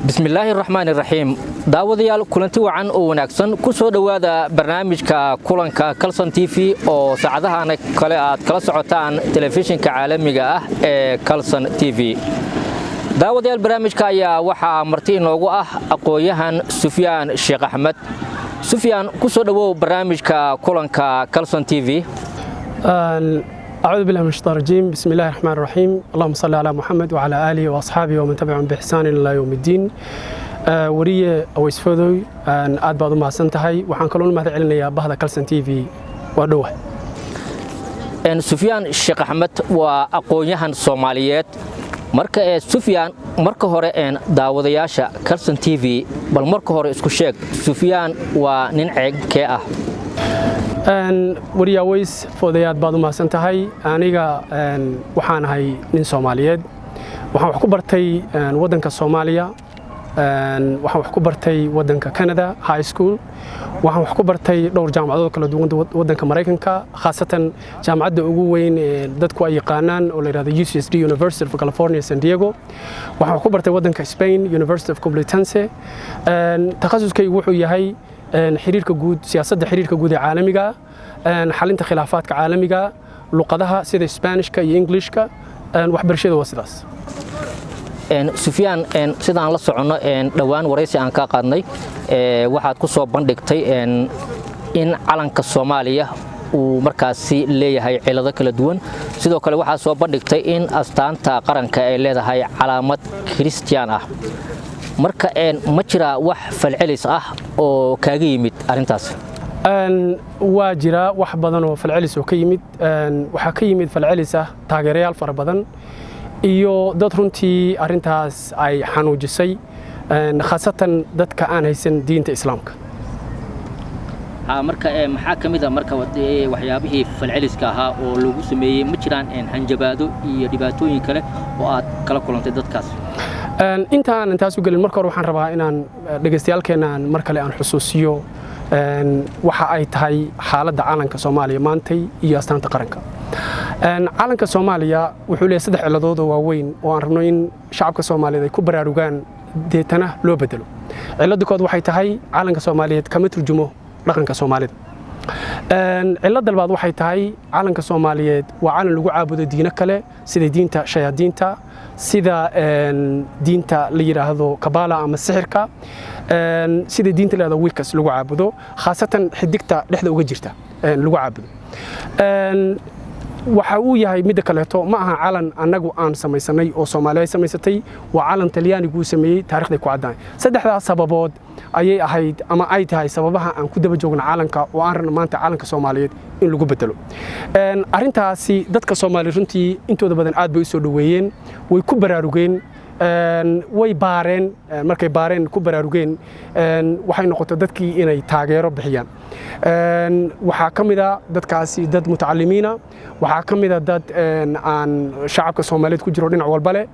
بسم الله الرحمن الرحيم داوديال كلنتي وعن oo wanaagsan ku soo dhawaada barnaamijka kulanka Kalson TV oo saacadahan kale aad kala socotaan telefishinka caalamiga ah ee Kalson TV داوديال barnaamijka ayaa waxa marti inoogu ah aqooyahan Sufyaan Sheekh Ahmed Sufyaan ku soo dhawow barnaamijka kulanka Kalson TV أعوذ بالله من الشيطان الرجيم بسم الله الرحمن الرحيم اللهم صل على محمد وعلى آله وأصحابه ومن تبعهم بإحسان إلى يوم الدين وريه أويس فودوي aad baad u mahadsantahay waxaan kaloo mahad celinayaa bahda Kalson TV waa dhow Sufyaan Sheekh Ahmed waa aqoonyahan Soomaaliyeed marka Sufyaan marka hore daawadayaasha Kalson TV bal marka hore isku sheeg Sufyaan waa nin ceegkee ah wariya Aways foodayaad baad u mahadsantahay aniga waxaan ahay nin Soomaaliyeed waxaan wax ku bartay wadanka Soomaaliya waxaan wax ku bartay wadanka Canada high school waxaan wax ku bartay dhowr jaamacadood kala duwan wadanka Mareykanka khaasatan jaamacadda ugu weyn ee dadku ay yaqaanaan oo la yiraahdo UCSD University of California San Diego waxaan wax ku bartay wadanka Spain University of Complutense takhasuskaygu wuxuu yahay xiriirka guud siyaasadda xiriirka guud ee caalamiga xalinta khilaafaadka caalamiga luqadaha sida Isbaanishka iyo Englishka waxbarashada waa sidaas Sufyaan sidaan la socono dhawaan wareysi aan ka qaadnay waxaad ku soo bandhigtay in calanka Soomaaliya uu markaasi leeyahay cilado kala duwan sidoo kale waxaad soo bandhigtay in astaanta qaranka ay leedahay calaamad Kiristiyaan ah marka ma jira wax falcelis ah oo kaaga yimid arintaas waa jira wax badan oo falcelis oo ka yimid waxa ka yimid falcelis ah taageerayaal fara badan iyo dad runtii arintaas ay xanuujisay khaasatan dadka aan haysan diinta islaamka marka maxaa kamid ah marka waxyaabihii falceliska ahaa oo lagu sameeyay ma jiraan hanjabaado iyo dhibaatooyin kale oo aad kala kulantay dadkaas intaan intaas u galin marka hore waxaan rabaa inaan dhageystayaalkeena mar kale aan xusuusiyo waxa ay tahay xaaladda calanka Soomaaliya maantay iyo astaanta qaranka calanka Soomaaliya wuxuu leeyahay saddex ciladood oo waaweyn oo aan rabno in shacabka Soomaaliyeed ay ku baraarugaan deetana loo bedelo cilada kood waxay tahay calanka Soomaaliyeed kama turjumo dhaqanka Soomaalida cilada labaad waxay tahay calanka Soomaaliyeed waa calan lagu caabudo diino kale sida diinta shayaadiinta sida diinta la yiraahdo Kabala ama sixirka sida diinta la Wicca lagu caabudo khaasatan xidigta dhexda uga jirta lagu caabudo waxa uu yahay mid kaleeto ma aha calan anagu aan samaysanay oo Soomaaliya samaysatay waa calan Talyaanigu sameeyay taariikhda ku cadaan saddexdaas sababood ayay ahayd ama ay tahay sababaha aan ku daba joogno calanka oo aan rabno maanta calanka Soomaaliyeed in lagu bedelo arintaasi dadka Soomaaliyeed runtii intooda badan aad bay u soo dhaweeyeen way ku baraarugeen way baareen markay baareen ku baraarugeen waxay noqotay dadkii inay taageero bixiyaan waxa kamida dadkaasi dad mutacalimiina waxa kamida dad aan shacabka Soomaaliyeed ku jiro dhinac walba leh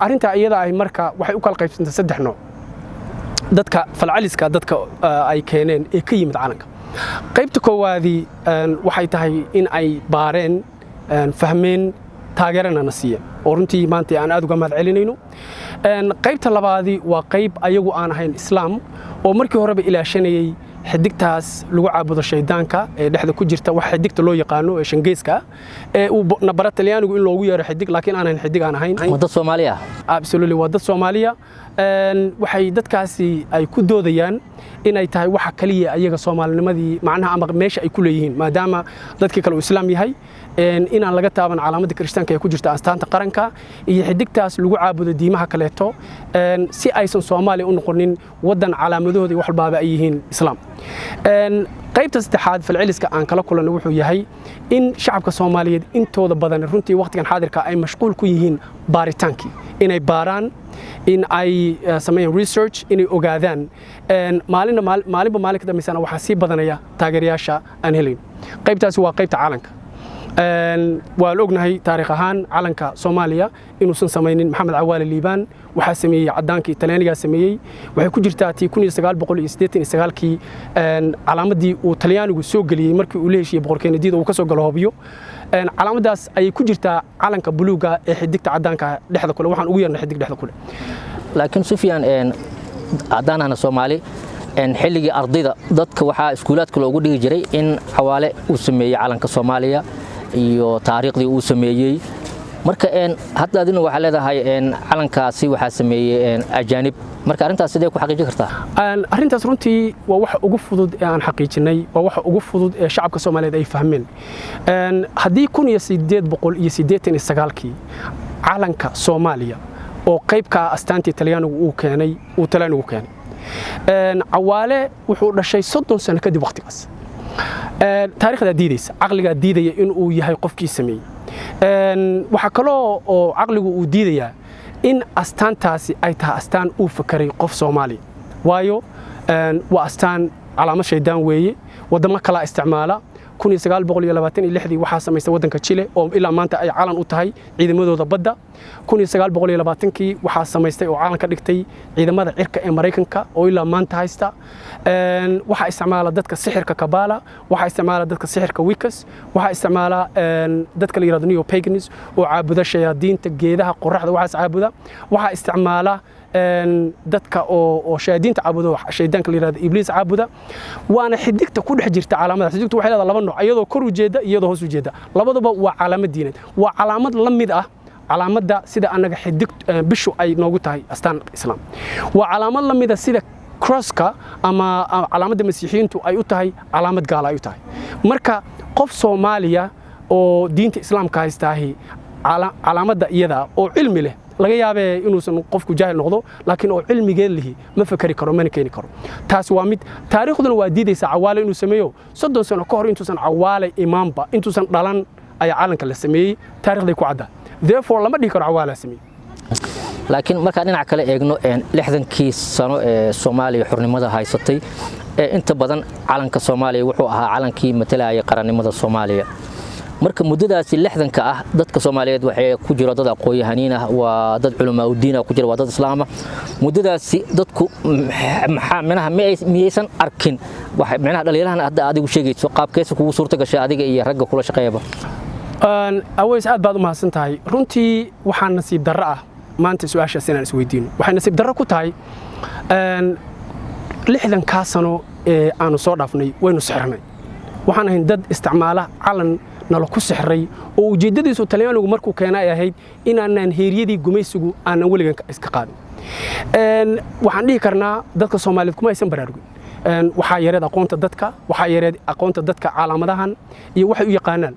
arinta iyada ay marka waxay u kala qaybsantay saddex nooc dadka falceliska dadka ay keeneen ee ka yimid calanka qaybta koowaadi waxay tahay in ay baareen fahmeen taageerana nasiye oo runtii maanta aan aad uga mahad celinayno qaybta labaadi waa qayb ayagu aan ahayn islaam oo markii horeba ilaashanayay xidigtaas lagu caabudo shaydaanka ee dhexda ku jirta wax xidigta loo yaqaano ee shangeeska ee uu nabara Talyaanigu in loogu yeero xidig laakiin aan xidig aan ahayn wadada Soomaaliya absolutely wadada Soomaaliya waxay dadkaasi ay ku doodayaan inay tahay waxa kaliya ayaga Soomaalinimadii macnaha ama meesha ay ku leeyihiin maadaama dadkii kale uu islaam yahay in aan laga taaban calaamadda Kirishtaanka ee ku jirta astaanta qaranka iyo xidigtaas lagu caabudo diimaha kaleeto si aysan Soomaaliya u noqonin wadan calaamadooda wax walba ay yihiin islaam qaybta saddexaad falceliska aan kala kulanay wuxuu yahay in shacabka Soomaaliyeed intooda badan runtii waqtigan xaadirka ay mashquul ku yihiin baaritaankii inay baaraan in ay sameeyaan research inay ogaadaan maalinba maalinka dambeysana waxa sii badanaya taageerayaasha aan helin qaybtaasi waa qaybta calanka waa la ognahay taariikh ahaan calanka Soomaaliya inuusan samaynin Maxamed Cawaale Liibaan waxa sameeyay cadaankii Talyaaniga sameeyay waxay ku jirtaa 1989kii calaamadii uu Talyaanigu soo galiyay markii uu leeshiyay boqorkeenadiida uu ka soo galo Hoobiyo calaamadaas ay ku jirtaa calanka buluuga ee xidigta cadaanka dhexda kale waxaan ugu yeernay xidig dhexda kale laakiin Sufyaan haddaan ahna Soomaali xilligii ardayda dadka waxaa iskuulaadka loogu dhigi jiray in Cawaale uu sameeyay calanka Soomaaliya iyo taariikhdii uu sameeyay marka hadda adina waxa leedahay calankaasi waxa sameeyay ajaanib marka arintaas sidee ku xaqiijin kartaa arintaas runtii waa wax ugu fudud ee aan xaqiijinay waa wax ugu fudud ee shacabka Soomaaliyeed ay fahmeen hadii 1889 calanka Soomaaliya oo qayb ka astaantii Talyaanigu uu keenay Cawaale wuxuu dhashay 30 sano kadib waqtigaas taariikhda diidaysa aqliga diidaya in uu yahay qofkii sameeyay waxa kale oo aqligu uu diidaya in astaantaasi ay tahay astaan uu fakaray qof Soomaali waayo waa astaan calaamad shaydaan weeye wadamo kala isticmaala 1926 waxa samaystay wadanka Chile oo ilaa maanta ay calan u tahay ciidamadooda badda 1920kii waxa samaystay oo calan ka dhigtay ciidamada cirka ee Mareykanka oo ilaa maanta haysta waxa isticmaala dadka sixirka Kabbalah waxa isticmaala dadka sixirka Wiccas waxa isticmaala dadka la yiraahdo neo-pagans oo caabuda shayaadiinta geedaha qorraxda waxa caabuda waxa isticmaala dadka oo shayaadiinta caabuda shaydaanka la yiraahdo Ibliis caabuda waana xidigta ku dhex jirta calaamada xidigtu waxay leedahay laba nooc iyadoo kor u jeeda iyadoo hoos u jeeda labaduba waa calaamad diineed waa calaamad la mid ah calaamada sida anaga xidig bishu ay noogu tahay astaan islaam waa calaamad la mid ah sida crosska ama calaamada masiixiyiintu ay u tahay calaamad gaal ay u tahay marka qof Soomaaliya oo diinta islaamka haystaahi calaamada iyada oo cilmi leh laga yaabee inuusan qofku jaahil noqdo laakiin oo cilmigeed lihi ma fakari karo ma keeni karo taas waa mid taariikhduna waa diidaysa Cawaale inuu sameeyo 30 sano ka hor intuusan Cawaale imaamba intuusan dhalan ay calanka la sameeyay taariikhday ku cadda therefore lama dhigi karo Cawaale sameeyay laakiin marka dhinaca kale eegno 60kii sano ee Soomaaliya xornimada haysatay inta badan calanka Soomaaliya wuxuu ahaa calankii matalaya qarannimada Soomaaliya marka muddadaasi 60ka ah dadka Soomaaliyeed waxay ku jiro dad aqoon-yahaniin ah waa dad culumaa u diin ah ku jira waa dad islaam ah muddadaasi dadku maxaa miyaysan arkin waxa macnaha dhalinyarada hadda adigu sheegayso qaabkeesa kugu suurta gashay adiga iyo ragga kula shaqeeyaba aways aad baad u mahadsantahay runtii waxaan nasiib darro ah maanta su'aashaas inaan isweydiino waxay nasiib darro ku tahay 60ka sano ee aanu soo dhaafnay waynu sixirnay waxaan ahayn dad isticmaala calan nala ku sixray oo ujeedadiisu Talyaanigu markuu keenay ahayd inaan heeriyadii gumaysigu aanan weligan iska qaadin waxaan dhihi karnaa dadka Soomaaliyeed kuma aysan baraarugin waxa yareed aqoonta dadka calaamadahan iyo waxay u yaqaanaan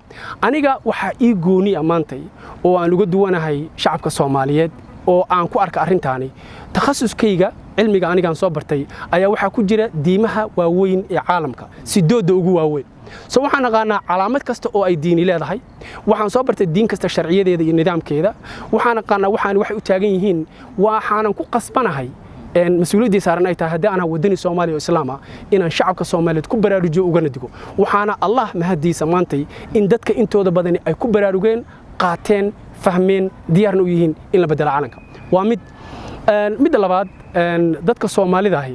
aniga waxa ii gooni amaantay oo aan uga duwanahay shacabka Soomaaliyeed oo aan ku arka arintaani takhasuskayga cilmiga aniga aan soo bartay ayaa waxa ku jira diimaha waaweyn ee caalamka sidooda ugu waaweyn soo waxaan aqaanaa calaamad kasta oo ay diini leedahay waxaan soo bartay diin kasta sharciyadeeda iyo nidaamkeeda waxaan aqaanaa waxay u taagan yihiin waxaan ku qasbanahay مسؤوليتي سارنا أيتها هذا أنا ودني سومالي وإسلامه إن الشعب كسومالي كبرارجو وجندقو وحنا الله مهدي سمانتي إن دتك أنتوا ده بدني أي كبرارجين قاتين فهمين ديارنا ويهين إلا بدل عنك ومد مد اللباد دتك سومالي ده هي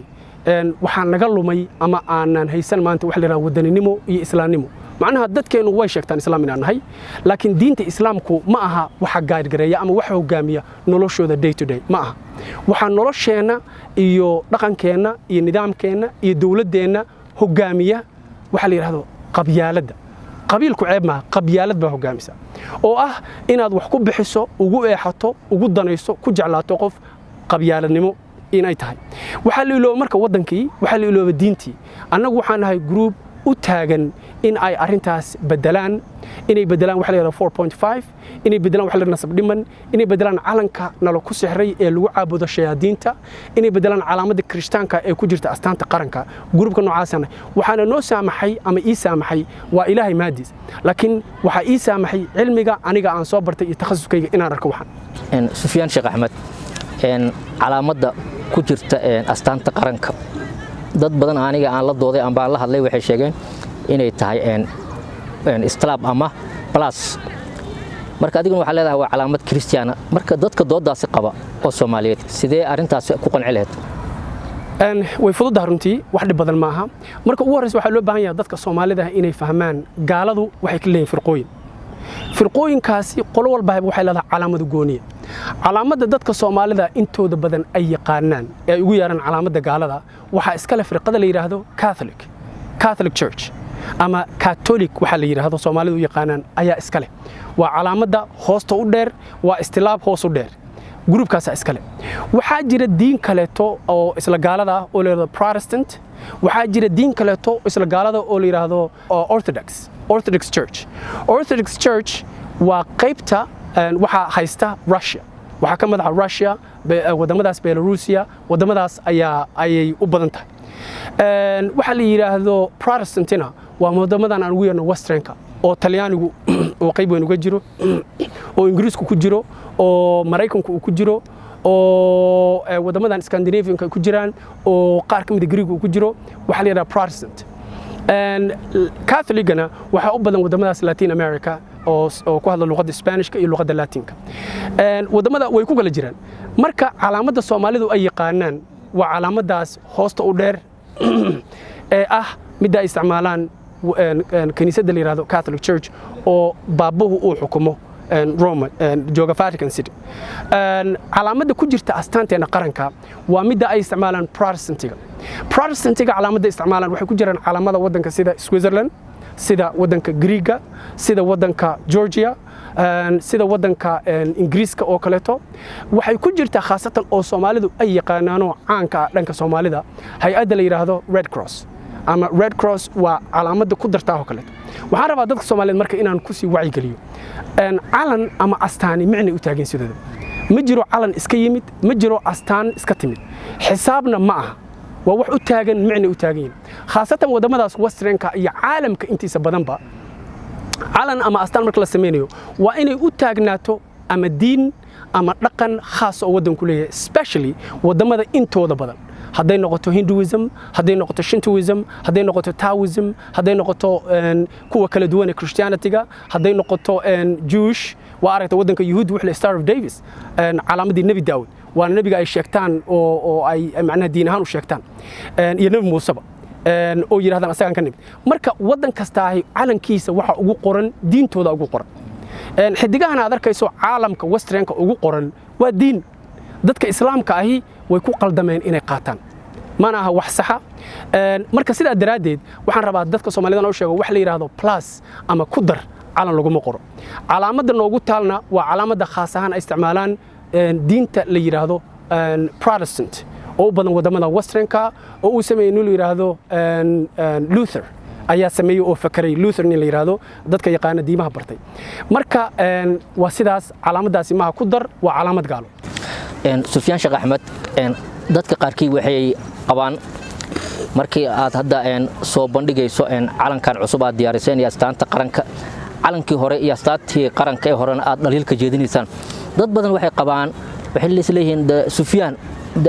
وحنا نقلوا مي أما أن هيسن ما أنت وحلنا ودني نمو إسلام نمو معناها دتك إنه وايشك تان إسلامنا نهاي لكن دين إسلامكو معها وحجايد جريء أما وحه جامية نلوشوا the day to day معها waxaan nolosheena iyo dhaqankeena iyo nidaamkeena iyo dawladeena hogaamiya waxa la yiraahdo qabyaalada qabiilku ceeb ma qabyaalad baa hogaamisa oo ah inaad wax ku bixiso ugu eexato ugu danayso ku jeclaato qof qabyaaladnimo inay tahay waxa la iloobo marka wadankii waxa la iloobo diintii annagu waxaan nahay group u taagan in ay arintaas bedelaan inay bedelaan waxa la yiraahdo 4.5 inay bedelaan waxa la nasab dhiman inay bedelaan calanka nalo ku sixray ee lagu caabudo shayaadiinta inay bedelaan calaamada kristaanka ee ku jirta astaanta qaranka groupka noocaasana waxaana noo saamaxay ama ii saamaxay waa ilaahay maadiis laakiin waxa ii saamaxay cilmiga aniga aan soo bartay iyo takhasuskayga inaan arko waxaan Sufyaan Sheekh Axmed calaamada ku jirta astaanta qaranka dad badan aniga aan la dooday aan baan la hadlay waxay sheegeen inay tahay islaam ama plus marka adiguna waxa leedahay waa calaamad Kristiyaana marka dadka doodaasi qaba oo Soomaaliyeed sidee arintaas ku qanci lahayd way fududahay runtii wax dhib badan maaha marka ugu horeysa waxa loo baahan yahay dadka Soomaalida inay fahmaan gaaladu waxay ka leeyihiin firqooyinkaasi qolo walba waxay leedahay calaamad gooniye calaamadda dadka Soomaalida intooda badan ay yaqaanaan ee ugu yeeran calaamadda gaalada waxa iska leh firqada la yiraahdo Catholic Church ama Catholic waxa la yiraahdo Soomaalidu u yaqaanaan ayaa iska leh waa calaamadda hoosta u dheer waa istilaab hoos u dheer groupkaas iska leh waxa jira diin kaleeto oo isla gaalada oo la yiraahdo Protestant waxa jira diin kaleeto isla gaalada oo la yiraahdo Orthodox Church waa qaybta waxa haysta Russia waxa ka madaxa Russia wadamadaas Belarusia wadamadaas ayay u badan tahay waxa la yiraahdo Protestantina waa wadamadan aan ugu yeerno Westernka oo Talyaanigu oo qayb weyn uga jiro oo Ingiriisku ku jiro oo Mareykanku ku jiro oo wadamadan Scandinavianka ku jiraan oo qaar ka mid ah Greek ku jiro waxa la yiraahdaa Protestant Catholicna waxa u badan wadamadaas Latin America oo ku hadla luqadda Isbaanishka iyo luqadda Latinka wadamada way ku kala jiraan marka calaamadda Soomaalidu ay yaqaanaan waa calaamadaas hoosta u dheer ee ah mid ay isticmaalaan kaniisadda la yiraahdo Catholic Church oo baabuhu uu xukumo Rome jooga Vatican City calaamadda ku jirta astaanteena qaranka waa mid ay isticmaalaan Protestantiga calaamadda isticmaalaan waxay ku jiraan calaamada wadanka sida Switzerland sida wadanka Greega sida wadanka Georgia sida wadanka Ingiriiska oo kaleeto waxay ku jirtaa khaasatan oo Soomaalidu ay yaqaanaano caanka dhanka Soomaalida hay'adda la yiraahdo Red Cross waa calaamadda ku dartaa oo kaleeto waxaan rabaa dadka Soomaaliyeed marka inaan ku sii wacyi geliyo calan ama astaani micna u taagan sidooda ma jiro calan iska yimid ma jiro astaan iska timid xisaabna ma aha waa wax u taagan micna u taagan khaasatan wadamadaas Westernka iyo caalamka intiisa badanba calan ama astaan marka la sameeyo waa inay u taagnaato ama diin ama dhaqan khaas oo wadanku leeyahay especially wadamada intooda badan hadday noqoto Hinduism hadday noqoto Shintoism hadday noqoto Taoism hadday noqoto kuwa kala duwan ee Christianity-ga hadday noqoto Jewish waa aragta wadanka Yahuud wixii Star of Davis calaamadii Nabi Daawud waa nabiga ay sheegtaan oo ay macnaha diin ahaan u sheegtaan iyo Nabi Muuse oo yiraahdaan asagan ka nimid marka wadan kasta ay calankiisa waxa ugu qoran diintooda ugu qoran xidigahan aad arkayso caalamka Westernka ugu qoran waa diin dadka islaamka ahi way ku qaldameen inay qaataan mana aha wax saxa marka sidaa daraadeed waxaan rabaa dadka Soomaalida oo sheego wax la yiraahdo plus ama ku dar calan lagu qoro calaamadda noogu taalna waa calaamadda khaas ahaan ay isticmaalaan diinta la yiraahdo Protestant oo badan wadamada Westernka oo uu sameeyay inuu yiraahdo Luther ayaa sameeyay oo fakaray Luther nin la yiraahdo dadka yaqaan diimaha bartay marka waa sidaas calaamadaasi ma ku dar waa calaamad gaalo Sufyaan Sheekh Axmed dadka qaarkii waxay qabaan markii aad hadda soo bandhigayso calankan cusub aad diyaariseen iyo astaanta qaranka calankii hore iyo astaantii qaranka ee horena aad dhaliilka jeedinaysaan dad badan waxay qabaan waxay leeyihiin Sufyaan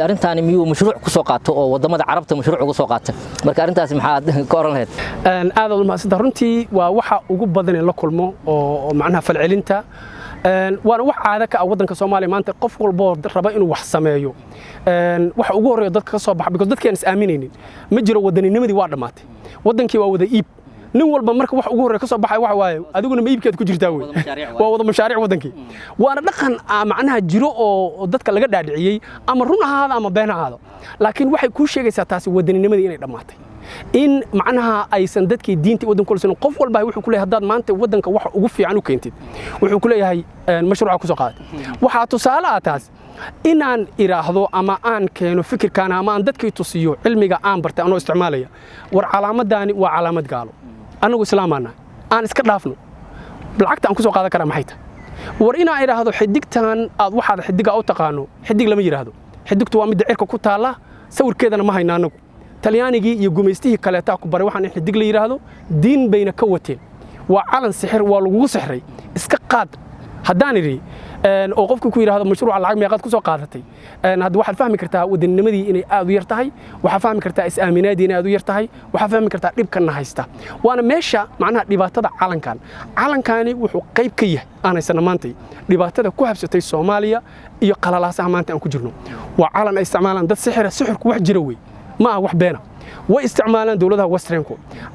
arintaani miyuu mashruuc ku soo qaato oo wadamada carabta mashruuc uga soo qaata marka arintaas maxaad ka oran lahayd aad u mahadsantahay runtii waa waxa ugu badan ee la kulmo oo macnaha falcelinta waana wax caado ka ah wadanka Soomaaliya maanta qof walba raba inuu wax sameeyo waxa ugu horeeyo dadka ka soo baxa because dadkeen is aaminaynin ma jiro wadanninimadii waa dhamaatay wadankii waa wada iib nin walba marka wax ugu horeeyo ka soo baxay waxa waaye adiguna ma iibkeed ku jirtaa way waa wada mashaariic wadankii waana dhaqan macnaha jiro oo dadka laga dhaadhiciyay ama run ahaada ama been ahaada laakiin waxay ku sheegaysaa taasi wadanninimadii inay dhamaatay in macnaha aysan dadkii diinta wadanka kulsan qof walba wuxuu ku leeyahay hadaad maanta wadanka wax ugu fiican u keentid wuxuu ku leeyahay mashruuca ku soo qaad waxa tusaale ah taas inaan iraahdo ama aan keeno fikirkan ama aan dadkii tusiyo cilmiga aan bartay anoo isticmaalaya war calaamadani waa calaamad gaalo anagu islaamana aan iska dhaafno lacagta aan ku soo qaadan karaa maxay tahay war inaan iraahdo xidigtan aad waxaad xidiga u taqaano xidig lama yiraahdo xidigtu waa mid cirka ku taala sawirkeedana ma hayna anagu talyaanigii iyo gumeystihii kaleeta ku baray waxaan xidig la yiraahdo diin bayna ka wateen waa calan sixir waa lagu sixray iska qaad haddaan iri oo qofku ku yiraahdo mashruuca lacag meeqad ku soo qaadatay hadda waxaad fahmi kartaa wadanimadii inay aad u yar tahay waxaad fahmi kartaa is-aaminaadii inay aad u yar tahay waxaad fahmi kartaa dhibkan haysta waana meesha macnaha dhibaatada calankani wuxuu qayb ka yahay aanaysan maantay dhibaatada ku habsatay Soomaaliya iyo qalalaasaha maanta aan ku jirno waa calan ay isticmaalaan dad sixirku wax jira way ma wax beena way isticmaalaan dawladaha westernku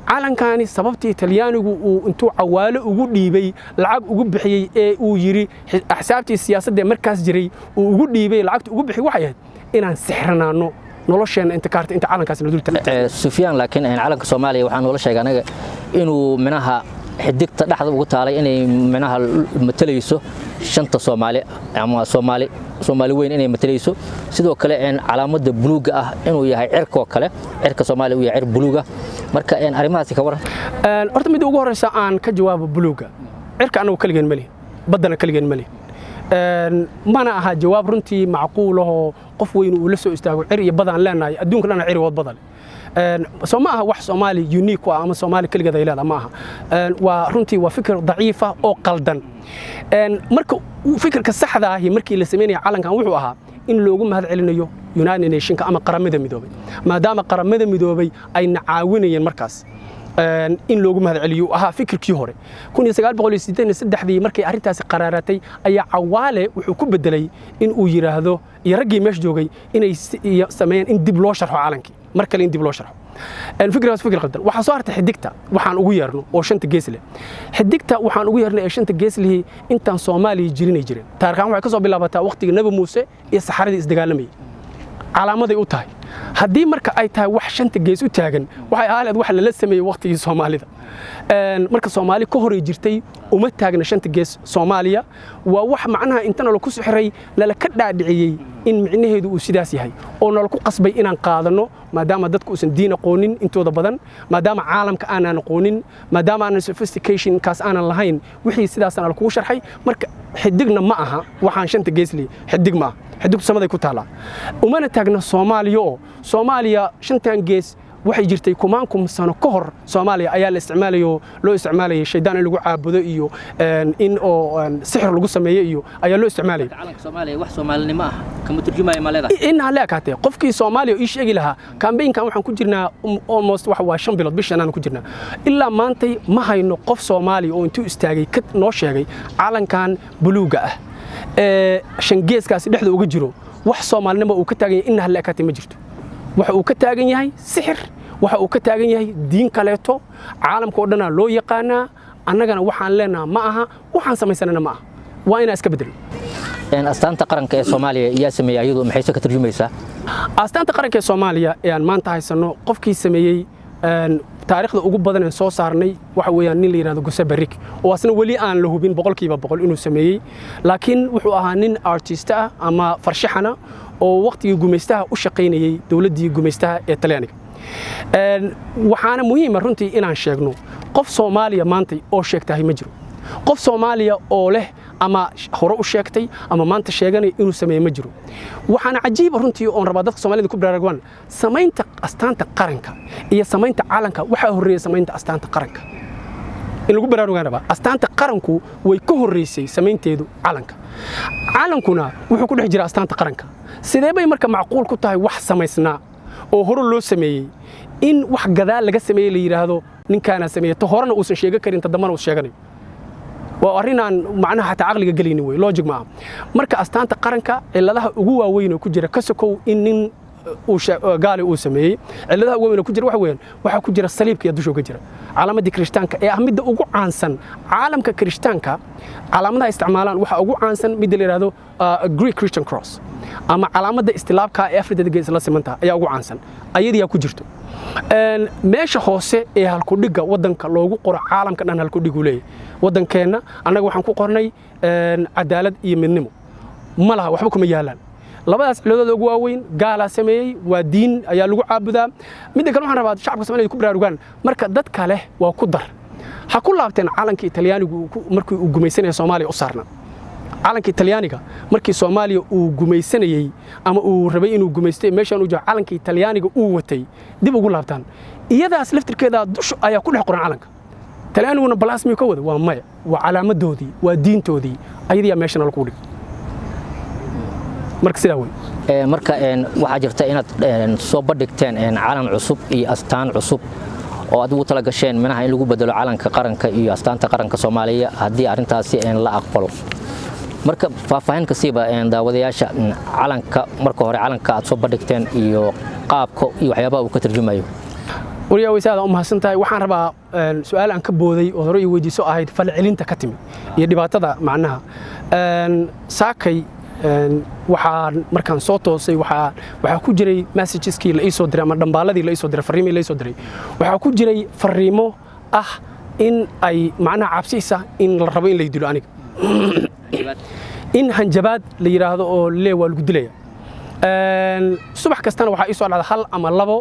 calankani sababtii talyaanigu uu intuu cawaalo ugu dhiibay lacag ugu bixiyay ee uu yiri axsaabtii siyaasadda markaas jiray uu ugu dhiibay lacagta ugu bixiyay waxay ahayd inaan sixranaano nolosheena inta kaarta inta calankaas la dul taagay Sufyaan laakiin calanka Soomaaliya waxaan ula sheegay anaga inuu minaha xidigta dhaxda ugu taalay inay minaha matalayso shanta Soomaali ama Soomaali weyn inay matalayso sidoo kale calaamada buluuga ah inuu yahay cirka kale cirka Soomaaliya uu yahay cir buluuga marka arimahaasi ka waran horta mid ugu horeysa aan ka jawaabo buluuga cirka anagu kaliyan mali badana kaliyan mali mana aha jawaab runtii macquul ah qof weyn uu la soo istaago cir iyo badan leenahay adduunka dhan cir wad badan ما هو واحد صومالي يونيك وأما صومالي كل جذا إلى ما هو ورنتي وفكر ضعيفة أو قلدا مركو فكر كالصحة هي مركي اللي سميني علن كان وحوها إن لوجم هذا علنيو يوناني نيشن كأما قرمدة مدوبي ما دام قرمدة مدوبي أي نعاوني المركز إن لوجم هذا عليو فكر كيهوري كون يسقال بقول يستدين السدح ذي مركي أريتها قراراتي أي عوالة وحكوب بدلي إن أوجر هذا يرجع مش جوجي إن يسمين إن دبلوشر علنكي markale in dib loo sharxo fikradaas fikir qaldan waxa soo hartay xidigta waxaan ugu yeerno oo shanta gees leh xidigta waxaan ugu yeernay ee shanta gees leh intaan Soomaaliya jirinay jireen taariikhan waxay ka soo bilaabataa waqtiga Nabi Muuse iyo saxaradii isdagaalamay calaamaday u tahay haddii marka ay tahay wax shanta gees u taagan waxay ahayd wax la sameeyay waqtigii Soomaalida marka Soomaali ka hor jirtay uma taagna shanta gees Soomaaliya waa wax macnaha intana la ku sixray la ka dhaadhiciyay in micnaheedu uu sidaas yahay oo nala ku qasbay inaan qaadano maadaama dadku uusan diin aqoonin intooda badan maadaama caalamka aanan aqoonin maadaama aan sophistication kaas aanan lahayn wixii sidaas aan ku sharxay marka xidigna ma aha waxaan shanta gees leh xidig ma xidig samaday ku taala umana taagna Soomaaliya shantan gees waxay jirtay kumaankum sano ka hor Soomaaliya ayaa la loo isticmaalay shaydaan in lagu caabudo iyo in oo sixir lagu sameeyo iyo ayaa loo isticmaalay calanka Soomaaliya wax Soomaalinimo ah kama turjumayo ma leedahay in hala kaatay qofkii Soomaaliya ii sheegi lahaa campaign-kan waxaan ku jirnaa almost wax waa 5 bilood bishan aan ku jirnaa ilaa maantay ma hayno qof Soomaali oo intuu istaagay ka noo sheegay calankan buluuga ah shan geeskaasi dhexda uga jiro wax Soomaalinimo uu ka taagan yahay in hala kaatay ma jirto waxa uu ka taagan yahay sixir waxa uu ka taagan yahay diin kaleeto caalamka oo dhan loo yaqaana annagana waxaan leenahay ma aha waxaan samaysanana ma aha waa inaan iska bedelo astaanta qaranka ee Soomaaliya ayaa sameeyay iyadoo maxay ka turjumaysaa astaanta qaranka ee Soomaaliya ee aan maanta haysano qofkii sameeyay taariikhda ugu badan ee soo saarnay waxa weeyaan nin la yiraahdo Guse Barik oo asna wali aan la hubin 100% inuu sameeyay laakiin wuxuu ahaa nin artist ah ama farshaxana oo waqtigii gumaystaha u shaqeynayay dawladdii gumaystaha ee Talyaaniga waxaana muhiim ah runtii inaan sheegno qof Soomaaliya maanta oo sheegtay ma jiro qof Soomaaliya oo leh ama hore u sheegtay ama maanta sheeganay inuu sameeyo ma jiro waxaana cajiib runtii oo rabaa dadka Soomaalida ku baraarugwan sameynta astaanta qaranka iyo sameynta calanka waxa horeeyay sameynta astaanta qaranka in lagu baraaruganaba astaanta qaranku way ka horeysay sameynteedu calankuna wuxuu ku dhex jira astaanta qaranka sidee bay marka macquul ku tahay wax samaysnaa oo hore loo sameeyay in wax gadaal laga sameeyay la yiraahdo ninkaana sameeyay to horena uusan sheega karin tadamana uu sheeganayo waa arinaan macnaha xataa aqliga galini way logic ma marka astaanta qaranka ciladaha ugu waaweyn oo ku jira ka sokow in nin gaali uu sameeyay ciladaha ugu waaweyn oo ku jira waxa ku jira saliibka iyo dusha uga jira calaamadii Kirishtaanka ee midda ugu caansan caalamka Kirishtaanka calaamadaha isticmaalaan waxa ugu caansan mid la yiraahdo Greek Christian Cross ama calaamada istilaabka ee Afrika gees la simanta ayaa ugu caansan ayadiya ku jirto meesha hoose ee halku dhiga wadanka loogu qoro caalamka dhan halku dhigu leeyahay wadankeena anaga waxaan ku qornay cadaalad iyo midnimo malaha waxba kuma yaalaan labadaas ciladooda ugu waaweyn gaala sameeyay waa diin ayaa lagu caabudaa midda kale waxaan rabaa shacabka Soomaaliyeed ku baraarugaan marka dad kale waa ku dar ha ku laabteen calankii Talyaanigu markii uu gumaysanay Soomaaliya u saarna calankii Talyaaniga markii Soomaaliya uu gumaysanayay ama uu rabay inuu gumaystay meeshan uu joogo calankii Talyaaniga uu watay dib ugu laabtaan iyadaas laftirkeeda dush ayaa ku dhex qoran calanka Talyaaniguna balaasmi ka wada waa maya waa calaamadoodii waa diintoodii ayadiya meeshan lagu dhig marka sidaa way marka waxa jirta inaad soo bandhigteen calan cusub iyo astaan cusub oo aad ugu tala gasheen minaha in lagu bedelo calanka qaranka iyo astaanta qaranka Soomaaliya hadii arintaasi la aqbalo marka faahfaahin ka siiba daawadayaasha calanka marka hore calanka aad soo bandhigteen iyo qaabka iyo waxyaabaha uu ka turjumayo wariyaa waysaada u mahadsantahay waxaan rabaa su'aal aan ka booday oo hore ii weydiiso ahayd falcelinta ka timid iyo dhibaatada macnaha saakay waxaan markaan soo toosay waxaa ku jiray messageski la ii soo diray ama dhambaaladii la ii soo diray fariimii la ii soo diray waxaa ku jiray fariimo ah in ay macnaha cabsiisa in la rabo in la dilo aniga in hanjabaad la yiraahdo oo lee waa lagu dilaya subax kastana waxaa ii soo dhacda hal ama labo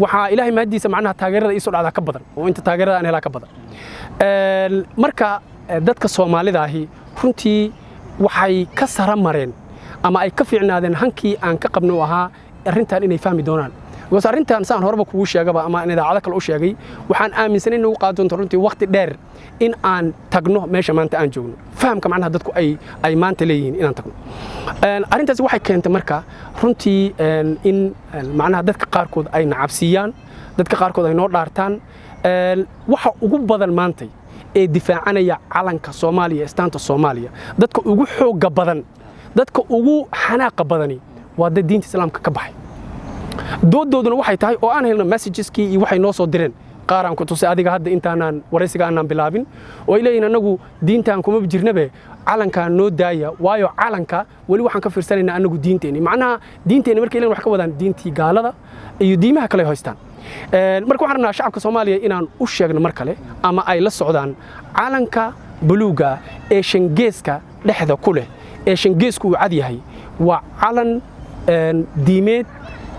waxaa ilaahay mahadiisa macnaha taageerada ii soo dhacda ka badan oo inta taageerada aan helaa ka badan marka dadka Soomaalida ahi runtii waxay ka sara mareen ama ay ka fiicnaadeen hankii aan ka qabno ahaa arrintan inay fahmi doonaan goos arrintan saan horeba kugu sheegaba ama idaacada kale u sheegay waxaan aaminsanayn inuu qaado doonto runtii waqti dheer in aan tagno meesha maanta aan joogno fahamka macnaha dadku ay maanta leeyihiin inaan tagno arrintaas waxay keentay marka runtii in macnaha dadka qaarkood ay nacabsiiyaan dadka qaarkood ay noo dhaartaan waxa ugu badan maanta ee difaacanaya calanka Soomaaliya istaanta Soomaaliya dadka ugu xoog badan dadka ugu xanaaqa badani waa dad diinta islaamka ka baxay dooddooduna waxay tahay oo aan helno messageski iyo waxay noo soo direen qaaraan ku tusay adiga hadda intaanaan waraysiga aanan bilaabin oo ay leeyihiin anagu diintaan kuma jirnabe calanka noo daaya waayo calanka wali waxaan ka fiirsanaynaa anagu diinteeni macnaha diinteeni markay leen wax ka wadaan diintii gaalada iyo diimaha kale hoystaan marka waxaan rabnaa shacabka Soomaaliya inaan u sheegno mar kale ama ay la socdaan calanka buluuga ee shangeeska dhexda ku leh ee shangeesku uu cad yahay waa calan diimeed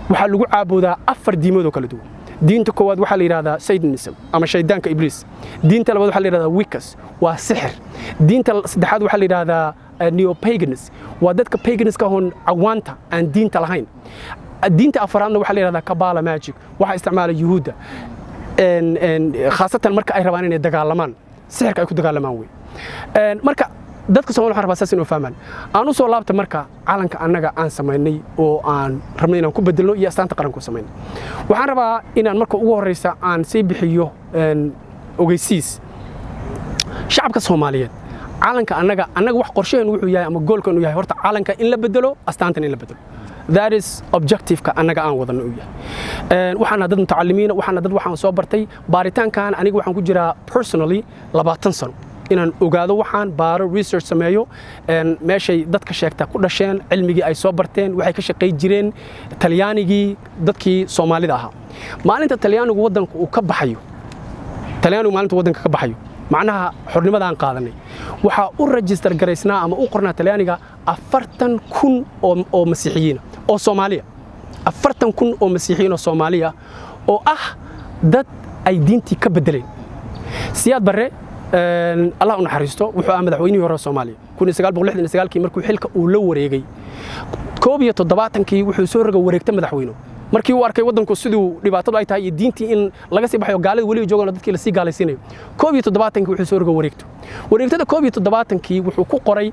waxa lagu caabudaa afar diimood oo kala duwan diinta koowaad waxa la yiraahdaa Satanism ama shaydaanka Ibliis diinta labaad waxa la yiraahdaa Wicca waa sixir diinta saddexaad waxa la yiraahdaa Neo-paganism waa dadka paganiska hoon cawaanta aan diinta lahayn diinta afaraadna waxa la yiraahdaa Kabbalah magic waxa isticmaala Yuhuudda khaasatan marka ay rabaan inay dagaalamaan sixirka ay ku dagaalamaan way marka dadka Soomaaliya waxaan rabaa inuu fahmaan aan u soo laabta marka calanka annaga aan sameynay oo aan rabnay inaan ku bedelno iyo astaanta qaranku sameynay waxaan rabaa inaan marka ugu horeysa aan sii bixiyo ogeysiis shacabka Soomaaliyeed calanka annaga wax qorsheenu wuxuu yahay ama goolkan uu yahay horta calanka in la bedelo astaantan in la bedelo that is objective-ka annaga aan wadano u yahay waxaan dad mutacallimiin waxaan soo bartay baaritaankan aniga waxaan ku jiraa personally 20 sano inaan ogaado waxaan baaro research sameeyo meeshay dadka sheegta ku dhasheen cilmigii ay soo barteen waxay ka shaqeey jireen Talyaanigii dadkii Soomaalida ahaa maalinta Talyaanigu wadanka uu ka baxayo macnaha xornimada aan qaadanay waxa u register garaysnaa ama u qornaa Talyaaniga 40,000 oo masiixiyiin oo Soomaaliya 40,000 oo masiixiyiin oo Soomaaliya oo ah dad ay diintii ka bedeleen Siyaad Barre Allah u naxariisto wuxuu ahaa madaxweynihii hore Soomaaliya 1969 markuu xilka uu la wareegay 1970 wuxuu soo rogay wareegta madaxweyne markii uu arkay wadanku sidoo dhibaatadu ay tahay iyo diintii in laga sii baxayo gaalada wali joogan dadkii la sii gaalaysiinayo 1970 wuxuu soo rogay wareegtada 1970 wuxuu ku qoray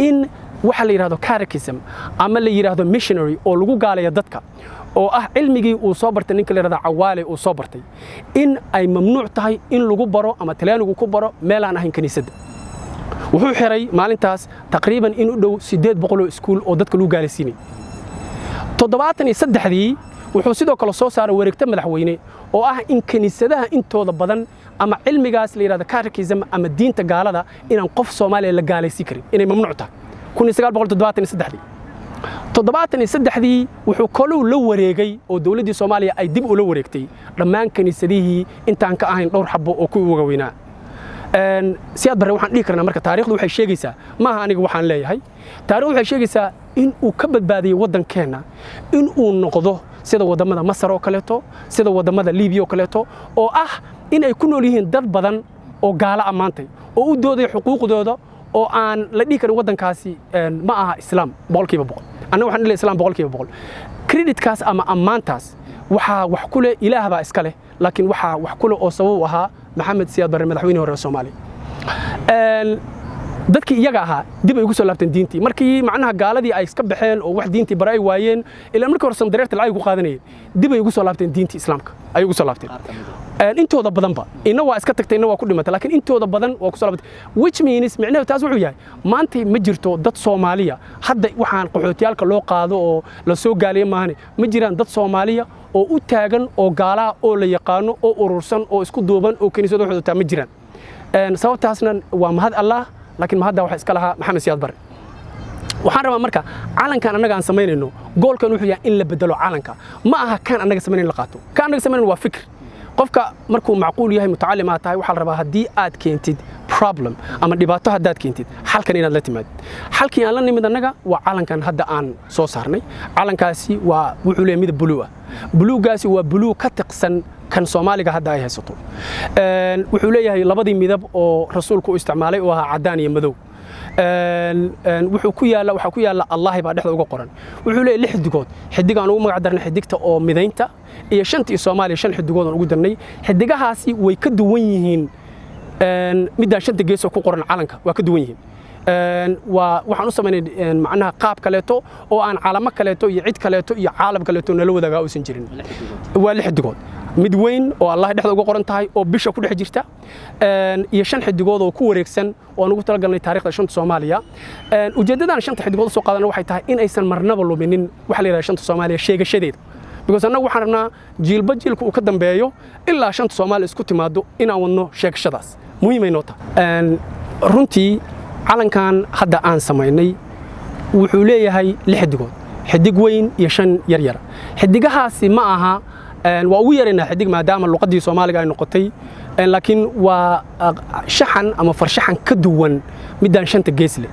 in waxa la yiraahdo catechism ama la yiraahdo missionary oo lagu gaalayo dadka oo ah cilmigii uu soo bartay ninka la yiraahdo Cawaale uu soo bartay in ay mamnuuc tahay in lagu baro ama Talyaanigu ku baro meel aan ahayn kaniisadda wuxuu xiray maalintaas taqriiban in u dhow 800 iskuul oo dadka lagu gaalaysiinay 73 wuxuu sidoo kale soo saaray wareegta madaxweyne oo ah in kaniisadaha intooda badan ama cilmigaas la yiraahdo catechism ama diinta gaalada inaan qof Soomaaliya la gaalaysiin karin inay mamnuuc tahay 1973 wuxuu kaloo la wareegay oo dawladda Soomaaliya ay dib u la wareegtay dhammaan kaniisadihii intaan ka ahayn dhowr xabo oo ku uga weynaa Siyaad Barre waxaan dhihi karnaa marka taariikhdu waxay sheegaysaa maaha aniga waxaan leeyahay taariikhdu waxay sheegaysaa in uu ka badbaadiyo wadankeena in uu noqdo sida wadamada Masar oo kaleeto sida wadamada Liibiya oo kaleeto oo ah in ay ku nool yihiin dad badan oo gaala amaantay oo u dooday xuquuqdooda oo aan la dhigi karin wadankaasi ma aha islaam 100% anna waxaan leeyahay islaam 100% creditkaas ama amaantaas waxa wax kule ilaah baa iska leh laakiin waxa wax kule oo sabab ahaa Maxamed Siyaad Barre madaxweynihii hore Soomaaliya dadkii iyaga ahaa dib ay ugu soo laabteen diintii markii macnaha gaaladii ay iska baxeen oo wax diintii baray waayeen ilaa markii hore sandareerta lacag ku qaadanayeen dib ay ugu soo laabteen diintii islaamka ay ugu soo laabteen intooda badanba ina waa iska tagtay ina waa ku dhimatay laakiin intooda badan waa ku soo laabtay which means macnaheedu taas wuxuu yahay maanta ma jirto dad Soomaaliya hadda waxaan qaxootiyalka loo qaado oo la soo gaaliyo maahane ma jiraan dad Soomaaliya oo u taagan oo gaalaa oo la yaqaano oo urursan oo isku duuban oo kaniisada waxooda taa ma jiraan sababtaasna waa mahad Allah laakiin mahadda waxa iska lahaa Maxamed Siyaad Barre waxaan rabaa marka calankan annaga aan samaynayno goolkan wuxuu yahay in la bedelo calanka ma aha kan annaga samaynayno la qaato kan annaga samaynayno waa fikir qofka markuu macquul yahay mutacallim aad tahay waxa la rabaa haddii aad keentid problem ama dhibaato haddaad keentid xalkan inaad la timaad xalkii aan la nimid annaga waa calankan hadda aan soo saarnay calankaasi waa wuxuu leeyahay midab blue ah buluugaasi waa blue ka tiqsan kan Soomaaliga hadda ay haysato wuxuu leeyahay labadii midab oo rasuulku u isticmaalay oo ahaa cadaan iyo madow waxa ku yaala Allah baa dhexda uga qoran wuxuu leeyahay 6 xidigood xidig aan ugu magac darnay xidigta oo midaynta iyo shantii Soomaaliya 5 xidigood aan ugu darnay xidigahaasi way ka duwan yihiin midda shanta gees oo ku qoran calanka waa ka duwan yihiin waxaan u sameynay macnaha qaab kaleeto oo aan calamo kaleeto iyo cid kaleeto iyo caalam kaleeto nala wadaaga uusan jirin waa 6 xidigood mid weyn oo Allah dhexda uga qoran tahay oo bisha ku dhex jirta iyo 5 xidigood oo ku wareegsan oo aan ugu talagalnay taariikhda shanta Soomaaliya ujeedadan 5 xidigood soo qaadana waxay tahay in aysan marnaba luminin waxa la yiraahdo shanta Soomaaliya sheegashadeeda because annagu waxaan rabnaa jiilba jiilku uu ka dambeeyo ilaa shanta Soomaaliya isku timaado inaan wadno sheegashadaas muhiim ay noqotaa runtii calankan hadda aan samaynay wuxuu leeyahay 6 xidigood xidig weyn iyo 5 yar yar xidigahaasi ma aha waa ugu yareynaa xidig maadaama luqadii Soomaaliga ay noqotay laakiin waa shaxan ama farshaxan ka duwan midaan shanta gees leh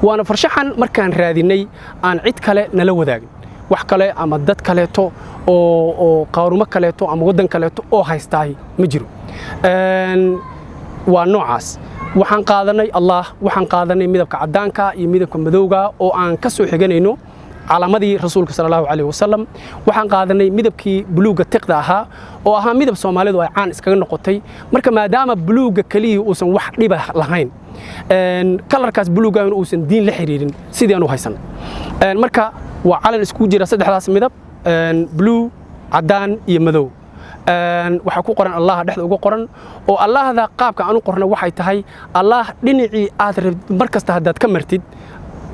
waana farshaxan markaan raadinay aan cid kale nala wadaagin wax kale ama dad kaleeto oo qaarumo kaleeto ama wadan kaleeto oo haystaay ma jiro waa noocaas waxaan qaadanay Allah waxaan qaadanay midabka cadaanka iyo midabka madowga oo aan ka soo xiganayno calamadii rasuulka sallallahu alayhi wasallam waxaan qaadanay midabkii buluuga tiqda ahaa oo ahaa midab Soomaalidu ay caan iskaga noqotay marka maadaama buluuga kaliya uusan wax dhib ah lahayn kalarkaas buluuga uusan diin la xiriirin sidii aan u haysan marka waa calan isku jira saddexdaas midab blue cadaan iyo madow waxa ku qoran Allah dhexda uga qoran oo Allahda qaabka aan u qorno waxay tahay Allah dhinacii aad rabtid markasta hadaad ka martid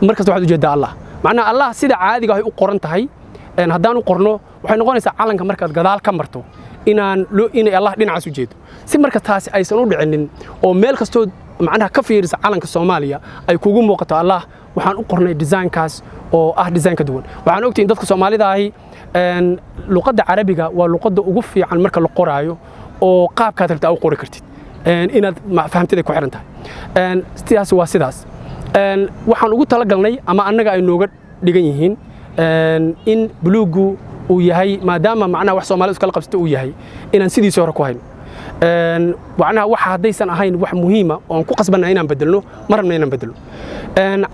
markasta waxaad u jeedaa Allah macna Allah sida caadiga ay u qoran tahay hadaan u qorno waxay noqonaysaa calanka markaad gadaal ka marto inay Allah dhinacaas u jeedo si marka taasi aysan u dhicinin oo meel kasto macnaha ka fiirisa calanka Soomaaliya ay kugu muuqato Allah waxaan u qornay design-kaas oo ah design ka duwan waxaan ogtiin dadka Soomaalida ahi luqadda Carabiga waa luqadda ugu fiican marka la qoraayo oo qaabka rabta u qori kartid inaad fahamtida ku xiran tahay sidaas waa sidaas waxaan ugu talagalnay ama annaga ay nooga dhigan yihiin in buluugu uu yahay maadaama macnaha wax Soomaalidu iska qabsatay uu yahay inaan sidiisa hore ku hayno macnaha waxa hadaysan ahayn wax muhiim ah oo aan ku qasbanaa inaan bedelno marna inaan bedelo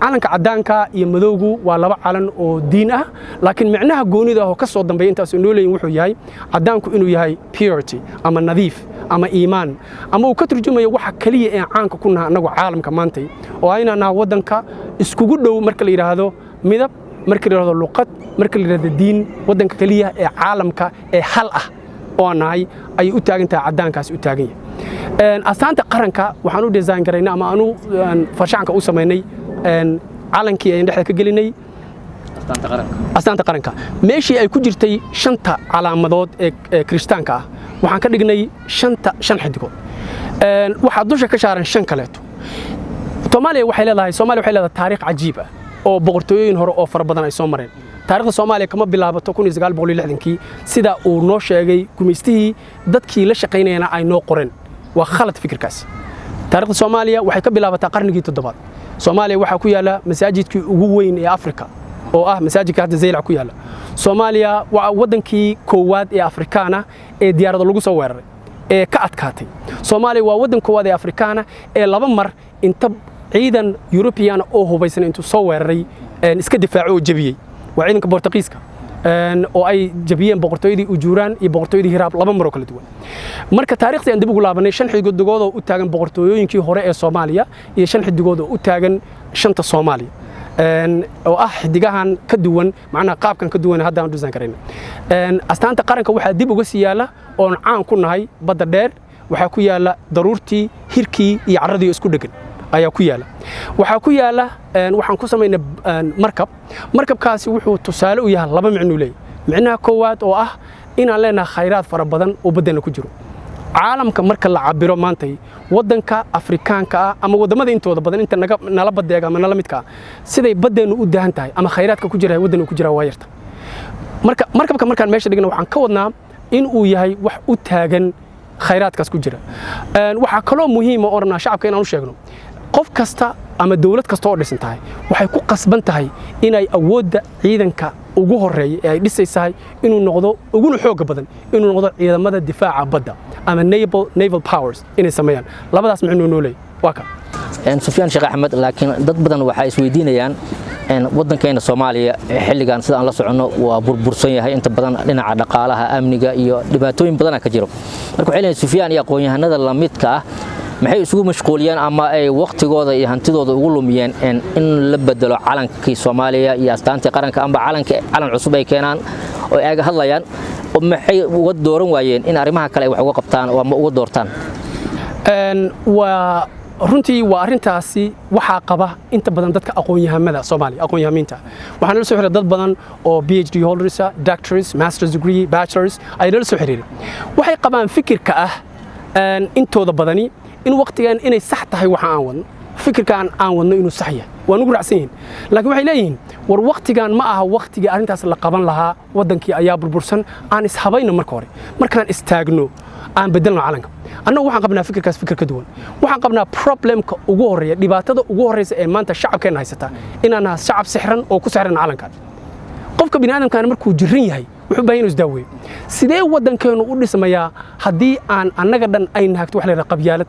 calanka cadaanka iyo madowgu waa laba calan oo diin ah laakiin macnaha goonida oo ka soo dambeeyay intaas oo nooleeyay wuxuu yahay cadaanku inuu yahay purity ama nadiif ama iimaan ama uu ka turjumayo waxa kaliya ee caanka ku nahay anagu caalamka maantay oo ayna wadanka iskugu dhow marka la yiraahdo midab marka la yiraahdo luqad marka la yiraahdo diin wadanka kaliya ee caalamka ee hal ah oo nahay ay u taagan tahay cadaankaas u taagan yahay astaanta qaranka waxaan u design gareynaa ama aanu farshaxanka u sameynay calankii ay dhexda ka gelinay astaanta qaranka meeshii ay ku jirtay shanta calaamadood ee kristaanka ah waxaan ka dhignay shan xidigood waxa dusha ka saaran 5 kaleeto Soomaaliya waxay leedahay taariikh cajiib ah oo boqortooyooyin hore oo fara badan ay soo mareen taariikhda Soomaaliya kama bilaabato 1960kii sida uu noo sheegay gumeystihii dadkii la shaqeynayna ay noo qoreen waa khalad fikirkaas taariikhda Soomaaliya waxay ka bilaabataa qarnigii 7 Soomaaliya waxa ku yaala masaajidkii ugu weyn ee Afrika oo ah masaajidka hadda Zeylac ku yaala Soomaaliya waa wadankii koowaad ee Afrikaana ee diyaarado lagu soo weeraray ee ka adkaatay Soomaaliya waa wadan koowaad ee Afrikaana ee laba mar inta ciidan European oo hubaysan intuu soo weeraray iska difaaco oo jabiyay waa ciidanka Boortaqiiska oo ay jabiyeen boqortooyadii Ujuuraan iyo boqortooyadii Hiraab laba mar oo kala duwan marka taariikhda aan dib ugu laabanay 5 xidigood oo u taagan boqortooyooyinkii hore ee Soomaaliya iyo 5 xidigood oo u taagan shanta Soomaaliya oo ah xidigahan ka duwan macnaha qaabkan ka duwan hadda aan design kareyna astaanta qaranka waxa dib uga sii yaala oo caan ku nahay badda dheer waxa ku yaala daruurtii hirkii iyo caradii isku dhagan ayaa ku yaala waxa ku yaala waxaan ku sameynaa markabkaasi wuxuu tusaale u yahay laba micno leeyahay micnaha koowaad oo ah inaan leenahay khayraad fara badan oo badana ku jiro caalamka marka la cabiro maantay wadanka Afrikaanka ah ama wadamada intooda badan inta nala badeega ama nala midka siday badeenu u daahan tahay ama khayraadka ku jira wadan ku jira waa yarta markabka markaan meesha dhigno waxaan ka wadnaa in uu yahay wax u taagan khayraadkaas ku jira waxa kale oo muhiim ah orna shacabka inaan u sheegno qof kasta ama dawlad kasta oo dhisan tahay waxay ku qasban tahay inay awoodda ciidanka ugu horeeyay ay dhisaysahay inuu noqdo ugu xoog badan inuu noqdo ciidamada difaaca badda ama naval powers inay sameeyaan labadaas macno noolay waa ka Sufyaan Sheekh Axmed laakiin dad badan waxa is weydiinayaan wadankeena Soomaaliya xilligan sida aan la socono waa burbursan yahay inta badan dhinaca dhaqaalaha amniga iyo dhibaatooyin badan ka jiro marka waxay leeyihiin Sufyaan iyo aqoon-yahanada la midka ah maxay isugu mashquuliyeen ama ay waqtigooda iyo hantidooda ugu lumiyeen in la bedelo calankii Soomaaliya iyo astaantii qaranka amba calan cusub ay keenaan oo ay hadlayaan maxay uga dooran waayeen in arrimaha kale ay wax uga qabtaan oo ama uga doortaan waa runtii waa arintaasi waxa qaba inta badan dadka aqoon-yahanada Soomaaliya aqoon-yahamiinta waxaan la soo xiriiray dad badan oo PhD holders doctors master's degree bachelors ay la soo xiriireen waxay qabaan fikirka ah intooda badani in waqtigan inay sax tahay waxa aan wadno fikirkan aan wadno inuu sax yahay waan ugu raacsan yihiin laakiin waxay leeyihiin war waqtigan ma aha waqtigii arintaas la qaban lahaa wadankii ayaa burbursan aan ishabayno marka hore markaan istaagno aan bedelno calanka annagu waxaan qabnaa fikirkaas fikir ka duwan waxaan qabnaa problemka ugu horeeya dhibaatada ugu horeysa ee maanta shacabkeena haysata inaan nahay shacab sixran oo ku sixran calankan qofka bini'aadamkan markuu jiran yahay wuxuu baahan inuu isdaaweeyo sidee wadankeenu u dhismayaa haddii aan annaga dhan ay naagto wax la yiraahdo qabyaalad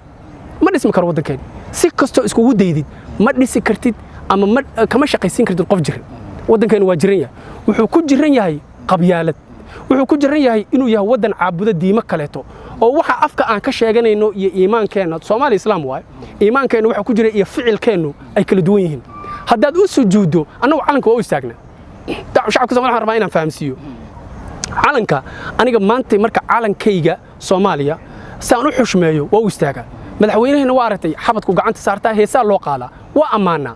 ma dhismi karo wadankeena si kasto iskugu daydid ma dhisi kartid ama kama shaqaysiin kartid qof jiran wadankeenu waa jiran yahay wuxuu ku jiran yahay qabyaalad wuxuu ku jiran yahay inuu yahay wadan caabudo diimo kaleeto oo waxa afka aan ka sheeganayno iyo iimaankeena Soomaali Islaam waay iimaankeena waxa ku jira iyo ficilkeenu ay kala duwan yihiin haddaad u sujuudo annagu calanka waa u istaagna shacabka Soomaaliya rabaa inaan fahamsiiyo calanka aniga maanta marka calankayga Soomaaliya saan u xushmeeyo waa u istaagaa madaxweynaheena waa aragtay xabadku gacanta saartaa heesaa loo qaadaa waa ammaana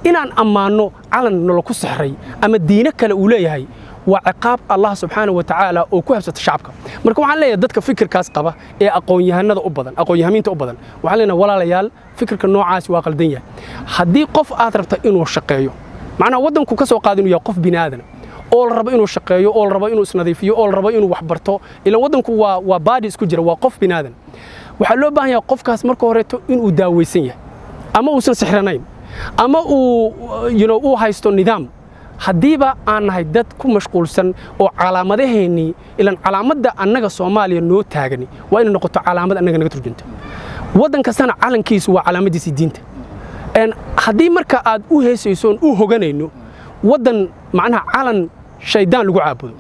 inaan ammaano calan nolo ku sixray ama diina kale uu leeyahay waa ciqaab Allah subhanahu wa ta'ala oo ku habsata shacabka marka waxaan leeyahay dadka fikirkaas qaba ee aqoon-yahanada u badan aqoon-yahamiinta u badan waxaan leenahay walaalayaal fikirka noocaas waa qaldan yahay haddii qof aad rabto inuu shaqeeyo macnaha wadanku ka soo qaadin yahay qof bini'aadan oo la rabo inuu shaqeeyo oo la rabo inuu isnadiifiyo oo la rabo inuu wax barto ila wadanku waa baadi isku jira waa qof bini'aadan waxa loo baahan yahay qofkaas marka horeeto inuu daaweysan yahay ama uusan sixranayn ama uu haysto nidaam haddiiba aan nahay dad ku mashquulsan oo calaamadaheennii ilan calaamadda annaga Soomaaliya noo taagani waa inay noqoto calaamad annaga naga turjunta wadanka sana calankiisu waa calaamadiisa diinta haddii marka aad u heesaysoon u hoganayno wadan macnaha calan shaydaan lagu caabudo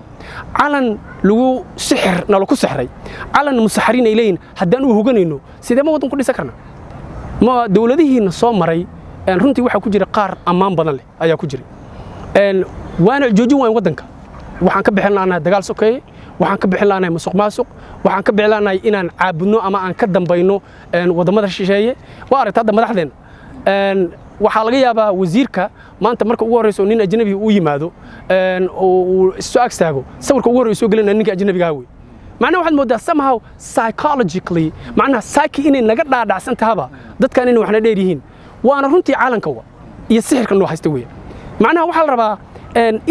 calan lagu sixir nalo ku sixray calan musaxariin ay leeyihiin haddaan u hoganayno sidee ma wadan ku dhisa karna ma dawladihiina soo maray runtii waxa ku jira qaar ammaan badan leh ayaa ku jira waana joojin waan wadanka waxaan ka bixin laanahay dagaal sokeeye waxaan ka bixin laanahay musuqmaasuq waxaan ka bixin laanahay inaan caabudno ama aan ka dambayno wadamada shisheeye waa aragtay hadda madaxdeena waxaa laga yaabaa wasiirka maanta marka ugu horeyso nin ajnabi uu yimaado oo soo agstaago sawirka ugu horeyso gelinaa ninka ajnabiga ah wey macnaha waxaad moodaa somehow psychologically macnaha psyche inay naga dhaadhacsan tahaba dadkan inay waxna dheer yihiin waana runtii calanka iyo sixirka noo haysta weeye macnaha waxaa la rabaa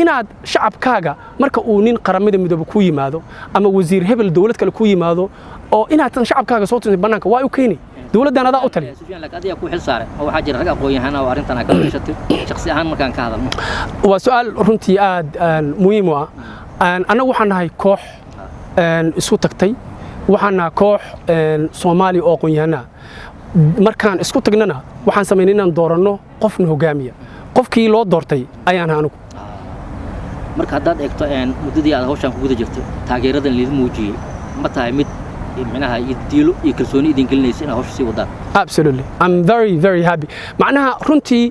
inaad shacabkaaga marka uu nin qaramada midoobe ku yimaado ama wasiir hebel dawlad kale ku yimaado oo inaad tan shacabkaaga soo tuntay banaanka waa u keenay dawladdan adaa u taliya Sufyaan laakiin adiga ku xil saaray oo waxa jira rag aqoon-yahan oo arintan ka dhashatay shakhsi ahaan markaan ka hadalno waa su'aal runtii aad muhiim u ah anagu waxaan nahay koox isku tagtay waxaan nahay koox Soomaali oo aqoon-yahanna markaan isku tagnana waxaan sameynay inaan dooranno qofna hogaamiya qofkii loo doortay ayaan anigu marka haddaad eegto muddadii aad hawshan ku guda jirtay taageeradan lidin muujiyay ma tahay mid macnaha diilo iyo kalsooni idin gelinaysa in hawsha sii wadaan absolutely I'm very very happy macnaha runtii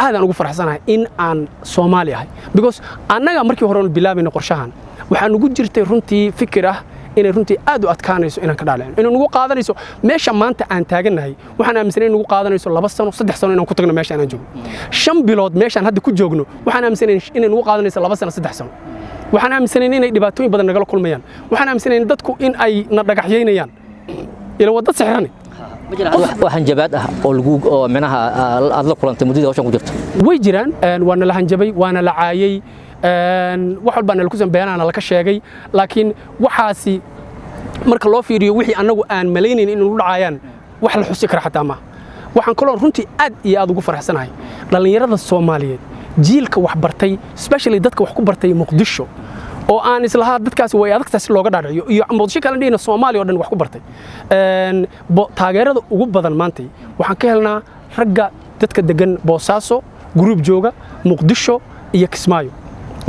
aadaan ugu faraxsanahay in aan Soomaali ahay because annaga markii hore oo bilaabayna qorshahan waxaan ugu jirtay runtii fikir ah inay runtii aad u adkaanayso inaan ka dhaaleen inuu nagu qaadanayso meesha maanta aan taaganahay waxaan aaminsanahay inuu qaadanayso 2 sano 3 sano inaan ku tagno meesha aan joogno 5 bilood meeshaan hadda ku joogno waxaan aaminsanahay inay nagu qaadanayso 2 sano 3 sano waxaan aaminsanayn inay dhibaatooyin badan nagala kulmayaan waxaan aaminsanayn dadku in ay na dhagaxyeynayaan ila wadad sixirani waxaan jabaad ah oo micnaha aad la kulantay muddada hawshan ku jirta way jiraan waana la hanjabay waana la caayay wax walba aan ku sanbeeyana la ka sheegay laakiin waxaasi marka loo fiiriyo wixii anagu aan malaynayn in uu dhacayaan wax la xusi kara xataa ma waxaan kaloo runtii aad iyo aad ugu faraxsanahay dhalinyarada Soomaaliyeed jiilka wax bartay especially dadka wax ku bartay Muqdisho oo aan islaha dadkaas way adagtaas looga dhaadhiyo iyo Muqdisho kala dhigna Soomaaliya oo dhan wax ku bartay taageerada ugu badan maantay waxaan ka helnaa ragga dadka degan Boosaaso group jooga Muqdisho iyo Kismaayo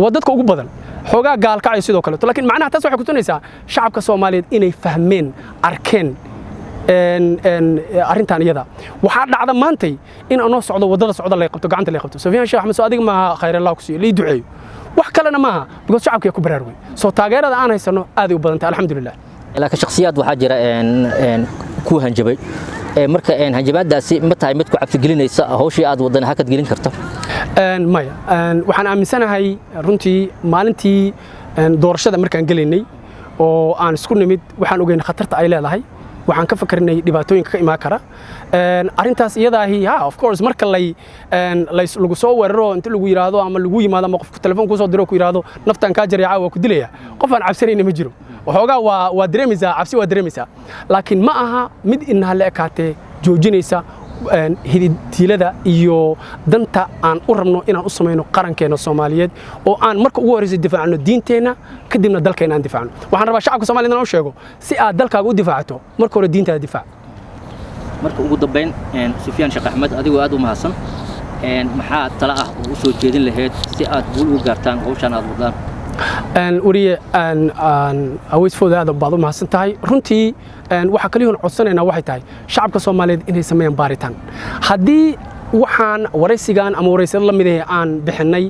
waa dadka ugu badan xogaa gaalkacay sidoo kale laakiin macnaha taas waxay ku tunaysaa shacabka Soomaaliyeed inay fahmeen arkeen arintan iyada waxa dhacda maantay in aan socdo wadada socdo la qabto gacanta la qabto Sufyaan Sheekh Axmed adiga ma khayrallaah ku siiyay duceeyo wax kalena maaha because shacabka ku baraarugay soo taageerada aan haysano aad u badantay alxamdulillah laakiin shakhsiyaad waxa jira ku hanjabay marka hanjabaadaasi ma tahay mid ku cabsi gelinaysa hawshii aad wadana hakad gelin karto maya waxaan aaminsanahay runtii maalintii doorashada markaan galeynay oo aan isku nimid waxaan ogeyn khatarta ay leedahay waxaan ka fakarnay dhibaatooyinka ka imaan kara arintaas iyadaahi of course marka lagu soo weeraro inta lagu yiraahdo ama lagu yimaado ama qofka telefoon ku soo diro ku yiraahdo naftan ka jaray caawa ku dilaya qof aan cabsanayna ma jiro waxoogaa waa dareemaysaa cabsi waa dareemaysaa laakiin ma aha mid inaha la ekaatee joojinaysa hididilada iyo danta aan u rabno inaan u sameeyno qarankeena Soomaaliyeed oo aan marka ugu horeysa difaacno diinteena kadibna dalkeena aan difaacno waxaan rabaa shacabka Soomaaliyeed inaan u sheego si aad dalkaaga u difaacato marka hore diintaada difaac marka ugu dambeyn Sufyaan Sheekh Axmed adigu aad u mahadsan maxaa tala ah oo u soo jeedin lahayd si aad guul u gaartaan hawshan aad wadaan uriye aways fooda aad baad u mahadsan tahay runtii waxa kaliya oo codsanayna waxay tahay shacabka Soomaaliyeed inay sameeyaan baaritaan hadii waxaan waraysigan ama waraysada la mid ah aan bixinay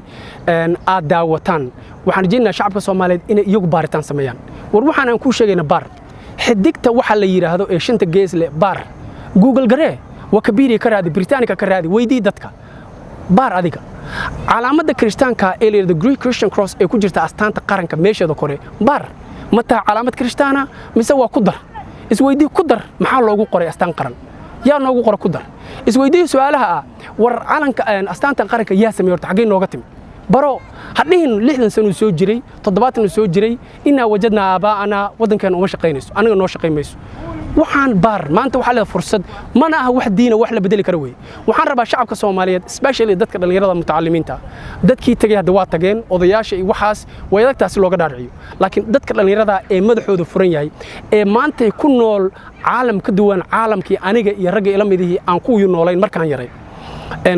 aad daawataan waxaan rajaynayaa shacabka Soomaaliyeed inay iyagu baaritaan sameeyaan war waxaan aan ku sheegayna baar xidigta waxa la yiraahdo ee shanta gees leh baar Google garee Wikipedia ka raadi Britannica ka raadi weydii dadka baar adiga calaamada Kristaanka ee leeyahay Greek Christian Cross ee ku jirta astaanta qaranka meeshada kore baar mata calaamad Kristaana mise waa ku dar isweydii ku dar maxaa loogu qoray astaan qaran yaa noogu qoray ku dar isweydii su'aalaha war calanka astaanta qaranka yaa sameeyay horta xagee nooga timi baro hadhiin 60 sano soo jiray 70 soo jiray inaa wajadna aabaana wadankan uma shaqeynayso aniga noo shaqeynayso waxaan baar maanta waxa la fursad mana aha wax diina wax la bedeli karo way waxaan rabaa shacabka Soomaaliyeed especially dadka dhalinyarada mutacallimiinta dadkii tagay hadda waa tageen odayaasha iyo waxaas way adagtaas looga dhaarciyo laakiin dadka dhalinyarada ee madaxooda furan yahay ee maanta ku nool caalam ka duwan caalamkii aniga iyo ragga ila midihii aan ku noolayn markaan yaray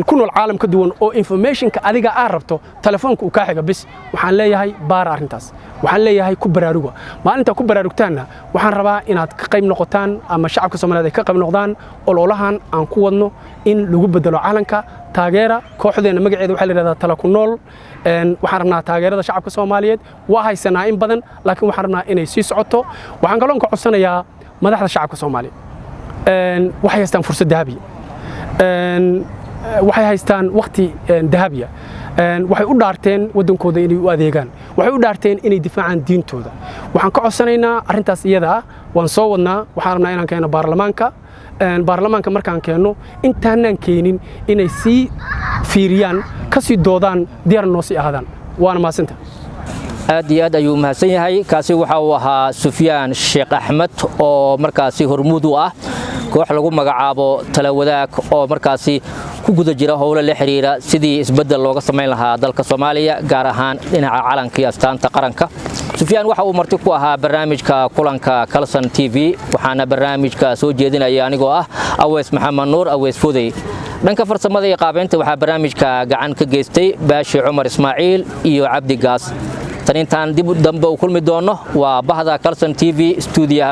ku nool caalam ka duwan oo informationka adiga aad rabto telefoonka uu ka xiga bis waxaan leeyahay baar arintaas waxaan leeyahay ku baraaruga maalinta ku baraarugtaana waxaan rabaa inaad ka qayb noqotaan ama shacabka Soomaaliyeed ay ka qayb noqdaan ololahan aan ku wadno in lagu bedelo calanka taageera kooxdeena magaceeda waxa la yiraahdaa tala ku nool waxaan rabnaa taageerada shacabka Soomaaliyeed waa haysanaa in badan laakiin waxaan rabnaa inay sii socoto waxaan kaloo ka codsanayaa madaxda shacabka Soomaaliyeed waxay haystaan fursad dahabi waxay haystaan waqti dahabiya waxay u dhaarteen wadankooda inay u adeegaan waxay u dhaarteen inay difaacaan diintooda waxaan ka codsanaynaa arintaas iyada waan soo wadnaa waxaan rabnaa inaan keeno baarlamaanka markaan keeno intaanaan keenin inay sii fiiriyaan ka sii doodaan diyaar noo sii ahaadaan waana maasanta aad iyo aad ayuu mahadsan yahay kaasi waxa uu ahaa Sufyaan Sheekh Axmed oo markaasi hormuud u ah koox lagu magacaabo tala wadaag oo markaasi ku guda jira howlo la xiriira sidii isbedel looga sameyn lahaa dalka Soomaaliya gaar ahaan dhinaca calanka iyo astaanta qaranka Sufyaan waxa uu marti ku ahaa barnaamijka kulanka Kalson TV waxaana barnaamijka soo jeedinaya anigoo ah Aweys Maxamed Nuur Aweys Fudey dhanka farsamada iyo qaabeynta waxa barnaamijka gacan ka geystay Baashi Umar Ismaaciil iyo Cabdi Gaas tan intaan dib u dambe u kulmi doono waa bahda Kalson TV studio